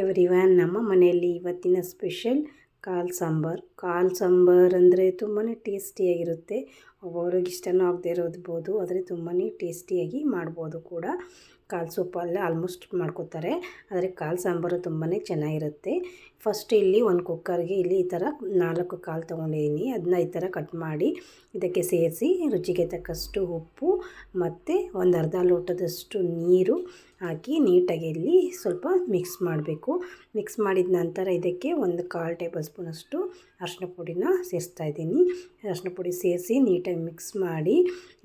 Everyone, ನಮ್ಮ ಮನೆಯಲ್ಲಿ ಇವತ್ತಿನ ಸ್ಪೆಷಲ್ ಕಾಲ್ ಸಾಂಬಾರ್ ಅಂದರೆ ತುಂಬಾ ಟೇಸ್ಟಿಯಾಗಿರುತ್ತೆ. ಒಬ್ಬೊಬ್ರಿಗೆ ಇಷ್ಟನೂ ಆಗದೆ ಇರೋದ್ಬೋದು, ಆದರೆ ತುಂಬಾ ಟೇಸ್ಟಿಯಾಗಿ ಮಾಡ್ಬೋದು ಕೂಡ. ಕಾಲು ಸೂಪಲ್ಲೇ ಆಲ್ಮೋಸ್ಟ್ ಮಾಡ್ಕೋತಾರೆ, ಆದರೆ ಕಾಲು ಸಾಂಬಾರು ತುಂಬಾ ಚೆನ್ನಾಗಿರುತ್ತೆ. ಫಸ್ಟ್ ಇಲ್ಲಿ ಒಂದು ಕುಕ್ಕರ್ಗೆ ಇಲ್ಲಿ ಈ ಥರ 4 ಕಾಲು ತೊಗೊಂಡಿದ್ದೀನಿ. ಅದನ್ನ ಈ ಥರ ಕಟ್ ಮಾಡಿ ಇದಕ್ಕೆ ಸೇರಿಸಿ ರುಚಿಗೆ ತಕ್ಕಷ್ಟು ಉಪ್ಪು ಮತ್ತು ಒಂದು ಅರ್ಧ ಲೋಟದಷ್ಟು ನೀರು ಹಾಕಿ ನೀಟಾಗಿ ಇಲ್ಲಿ ಸ್ವಲ್ಪ ಮಿಕ್ಸ್ ಮಾಡಬೇಕು. ಮಿಕ್ಸ್ ಮಾಡಿದ ನಂತರ ಇದಕ್ಕೆ ಒಂದು 1/4 ಟೇಬಲ್ ಸ್ಪೂನಷ್ಟು ಅರಿಶಿನ ಪುಡಿನ ಸೇರಿಸ್ತಾಯಿದ್ದೀನಿ. ಅರಿಶಿನ ಪುಡಿ ಸೇರಿಸಿ ನೀಟಾಗಿ ಮಿಕ್ಸ್ ಮಾಡಿ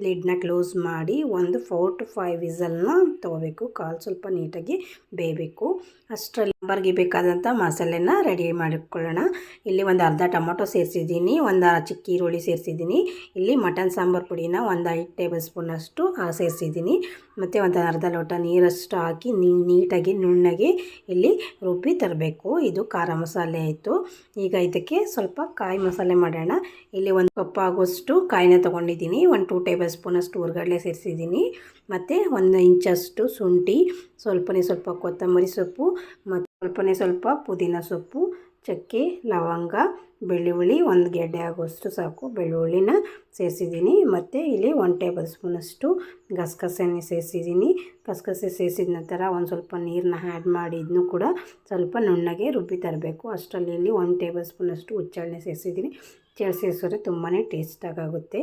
ಲಿಡ್ನ ಕ್ಲೋಸ್ ಮಾಡಿ ಒಂದು 4 to 5 ವಿಸಲ್ನ ತೊಗೋಬೇಕು. ಕಾಲು ಸ್ವಲ್ಪ ನೀಟಾಗಿ ಬೇಯಬೇಕು. ಅಷ್ಟರಲ್ಲಿ ಸಾಂಬಾರಿಗೆ ಬೇಕಾದಂಥ ಮಸಾಲೆನ ರೆಡಿ ಮಾಡಿಕೊಳ್ಳೋಣ. ಇಲ್ಲಿ ಒಂದು ಅರ್ಧ ಟೊಮೊಟೊ ಸೇರಿಸಿದ್ದೀನಿ, ಒಂದು ಚಿಕ್ಕ ಈರುಳ್ಳಿ ಸೇರಿಸಿದ್ದೀನಿ. ಇಲ್ಲಿ ಮಟನ್ ಸಾಂಬಾರು ಪುಡಿನ ಒಂದು 5 ಟೇಬಲ್ ಸ್ಪೂನಷ್ಟು ಸೇರಿಸಿದ್ದೀನಿ. ಮತ್ತು ಒಂದು ಅರ್ಧ ಲೋಟ ನೀರಷ್ಟು ಹಾಕಿ ನೀಟಾಗಿ ನುಣ್ಣಗೆ ಇಲ್ಲಿ ರುಬ್ಬಿ ತರಬೇಕು. ಇದು ಖಾರ ಮಸಾಲೆ ಆಯಿತು. ಈಗ ಇದಕ್ಕೆ ಸ್ವಲ್ಪ ಕಾಯಿ ಮಸಾಲೆ ಮಾಡೋಣ. ಇಲ್ಲಿ ಒಂದು ಕಪ್ ಆಗೋಷ್ಟು ಕಾಯಿನ ತೊಗೊಂಡಿದ್ದೀನಿ. ಒಂದು 2 ಟೇಬಲ್ ಸ್ಪೂನಷ್ಟು ಹುರ್ಗಡ್ಲೆ ಸೇರಿಸಿದ್ದೀನಿ. ಮತ್ತು 1 ಇಂಚಷ್ಟು ಶುಂಠಿ, ಸ್ವಲ್ಪ ಕೊತ್ತಂಬರಿ ಸೊಪ್ಪು ಮತ್ತು ಸ್ವಲ್ಪ ಪುದೀನ ಸೊಪ್ಪು, ಚಕ್ಕೆ, ಲವಂಗ, ಬೆಳ್ಳುಳ್ಳಿ 1 ಗೆಡ್ಡೆ ಆಗೋಷ್ಟು ಸಾಕು ಬೆಳ್ಳುಳ್ಳಿನ ಸೇರಿಸಿದ್ದೀನಿ. ಮತ್ತು ಇಲ್ಲಿ 1 ಟೇಬಲ್ ಸ್ಪೂನಷ್ಟು ಗಸಗಸೆನ ಸೇರಿಸಿದ್ದೀನಿ. ಗಸಗಸೆ ಸೇರಿಸಿದ ನಂತರ ಒಂದು ಸ್ವಲ್ಪ ನೀರನ್ನ ಆ್ಯಡ್ ಮಾಡಿ ಇದನ್ನು ಕೂಡ ಸ್ವಲ್ಪ ನುಣ್ಣಗೆ ರುಬ್ಬಿ ತರಬೇಕು. ಅಷ್ಟರಲ್ಲಿ ಇಲ್ಲಿ 1 ಟೇಬಲ್ ಸ್ಪೂನಷ್ಟು ಹುಚ್ಚೆಳ್ಳೆ ಸೇರಿಸಿದ್ದೀನಿ. ಸೇರಿಸಿದ್ರೆ ತುಂಬಾ ಟೇಸ್ಟಾಗುತ್ತೆ.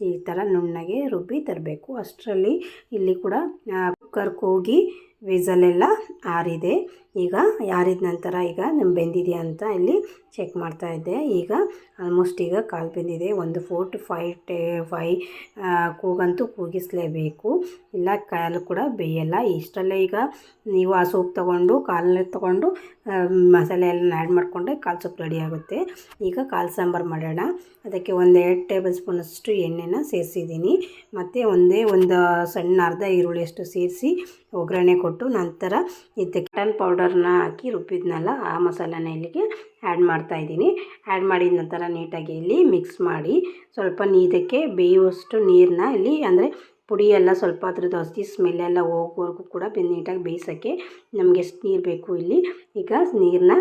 ಈ ಥರ ನುಣ್ಣಗೆ ರುಬ್ಬಿ ತರಬೇಕು. ಅಷ್ಟರಲ್ಲಿ ಇಲ್ಲಿ ಕೂಡ ಕುಕ್ಕರ್ ಕೂಗಿ ವಿಸಲೆಲ್ಲ ಆರಿದೆ. ಈಗ ಆರಿದ ನಂತರ ಈಗ ಬೆಂದಿದೆಯಾ ಅಂತ ಇಲ್ಲಿ ಚೆಕ್ ಮಾಡ್ತಾಯಿದ್ದೆ. ಈಗ ಆಲ್ಮೋಸ್ಟ್ ಈಗ ಕಾಲು ಬೆಂದಿದೆ. ಒಂದು 4 to 5 ಕೂಗಂತೂ ಕೂಗಿಸಲೇಬೇಕು, ಇಲ್ಲ ಕಾಲು ಕೂಡ ಬೇಯಲ್ಲ. ಇಷ್ಟರಲ್ಲೇ ಈಗ ನೀವು ಆ ಸೂಪ್ ತೊಗೊಂಡು ಕಾಲಲ್ಲಿ ತೊಗೊಂಡು ಮಸಾಲೆ ಎಲ್ಲ ಆ್ಯಡ್ ಮಾಡಿಕೊಂಡ್ರೆ ಕಾಲು ಸೂಪ್ ರೆಡಿ ಆಗುತ್ತೆ. ಈಗ ಕಾಲು ಸಾಂಬಾರು ಮಾಡೋಣ. ಅದಕ್ಕೆ 2 ಟೇಬಲ್ ಸ್ಪೂನಷ್ಟು ಎಣ್ಣೆನ ಸೇರಿಸಿದ್ದೀನಿ. ಮತ್ತು ಒಂದು ಸಣ್ಣ ಅರ್ಧ ಈರುಳ್ಳಿಯಷ್ಟು ಸೇರಿಸಿ ಒಗ್ಗರಣೆ ಕೊಟ್ಟು ನಂತರ ಇದಕ್ಕೆ ಮಟನ್ ಪೌಡರ್ನ ಹಾಕಿ ರುಬ್ಬಿದ್ನಲ್ಲ ಆ ಮಸಾಲೆನ ಇಲ್ಲಿಗೆ ಆ್ಯಡ್ ಮಾಡ್ತಾಯಿದ್ದೀನಿ. ಆ್ಯಡ್ ಮಾಡಿದ ನಂತರ ನೀಟಾಗಿ ಇಲ್ಲಿ ಮಿಕ್ಸ್ ಮಾಡಿ ಸ್ವಲ್ಪ ಇದಕ್ಕೆ ಬೇಯುವಷ್ಟು ನೀರನ್ನ ಇಲ್ಲಿ ಅಂದರೆ ಪುಡಿ ಎಲ್ಲ ಸ್ವಲ್ಪ ಅದ್ರದ್ದು ಹಸಿ ಸ್ಮೆಲ್ಲೆಲ್ಲ ಹೋಗೋವರೆಗೂ ಕೂಡ ನೀಟಾಗಿ ಬೇಯಿಸೋಕ್ಕೆ ನಮಗೆ ಎಷ್ಟು ನೀರು ಬೇಕು ಇಲ್ಲಿ ಈಗ ನೀರನ್ನ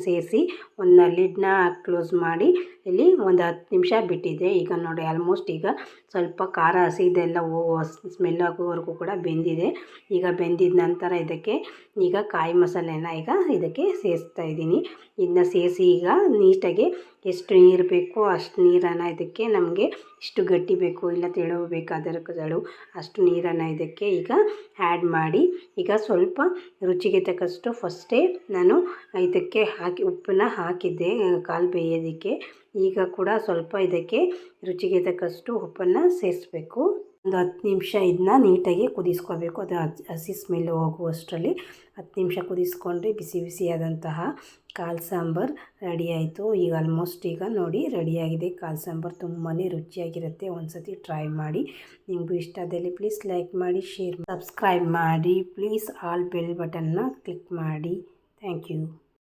ಸೇರಿಸಿ ಒಂದು ಲಿಡ್ನ ಕ್ಲೋಸ್ ಮಾಡಿ ಇಲ್ಲಿ ಒಂದು 10 ನಿಮಿಷ ಬಿಟ್ಟಿದ್ದೆ. ಈಗ ನೋಡಿ ಆಲ್ಮೋಸ್ಟ್ ಈಗ ಸ್ವಲ್ಪ ಖಾರ ಹಸಿದೆಲ್ಲ ಸ್ಮೆಲ್ ಆಗೋವರೆಗೂ ಕೂಡ ಬೆಂದಿದೆ. ಈಗ ಬೆಂದಿದ ನಂತರ ಇದಕ್ಕೆ ಈಗ ಕಾಯಿ ಮಸಾಲೆನ ಈಗ ಇದಕ್ಕೆ ಸೇರಿಸ್ತಾಯಿದ್ದೀನಿ. ಇದನ್ನ ಸೇರಿಸಿ ಈಗ ನೀಟಾಗಿ ಎಷ್ಟು ನೀರು ಬೇಕೋ ಅಷ್ಟು ನೀರನ್ನು ಇದಕ್ಕೆ ನಮಗೆ ಇಷ್ಟು ಗಟ್ಟಿ ಬೇಕು ಇಲ್ಲ ತೆಳು ಬೇಕಾದರೆ ತೆಳು ಅಷ್ಟು ನೀರನ್ನು ಇದಕ್ಕೆ ಈಗ ಆ್ಯಡ್ ಮಾಡಿ ಈಗ ಸ್ವಲ್ಪ ರುಚಿಗೆ ತಕ್ಕಷ್ಟು ಫಸ್ಟೇ ನಾನು ಇದಕ್ಕೆ ಉಪ್ಪನ್ನ ಹಾಕಿದ್ದೆ ಕಾಲು ಬೇಯೋದಕ್ಕೆ. ಈಗ ಕೂಡ ಸ್ವಲ್ಪ ಇದಕ್ಕೆ ರುಚಿಗೆ ತಕ್ಕಷ್ಟು ಉಪ್ಪನ್ನು ಸೇರಿಸ್ಬೇಕು. ಒಂದು 10 ನಿಮಿಷ ಇದನ್ನ ನೀಟಾಗಿ ಕುದಿಸ್ಕೋಬೇಕು. ಅದು ಹಸಿ ಸ್ಮೆಲ್ ಹೋಗುವಷ್ಟರಲ್ಲಿ 10 ನಿಮಿಷ ಕುದಿಸ್ಕೊಂಡ್ರೆ ಬಿಸಿ ಬಿಸಿಯಾದಂತಹ ಕಾಲು ಸಾಂಬಾರು ರೆಡಿ ಆಯಿತು. ಈಗ ಆಲ್ಮೋಸ್ಟ್ ಈಗ ನೋಡಿ ರೆಡಿಯಾಗಿದೆ. ಕಾಲು ಸಾಂಬಾರು ತುಂಬಾ ರುಚಿಯಾಗಿರುತ್ತೆ. ಒಂದು ಸತಿ ಟ್ರೈ ಮಾಡಿ. ನಿಮಗೂ ಇಷ್ಟ ಆದಲ್ಲಿ ಪ್ಲೀಸ್ ಲೈಕ್ ಮಾಡಿ, ಶೇರ್, ಸಬ್ಸ್ಕ್ರೈಬ್ ಮಾಡಿ. ಪ್ಲೀಸ್ ಆಲ್ ಬೆಲ್ ಬಟನ್ನ ಕ್ಲಿಕ್ ಮಾಡಿ. Thank you.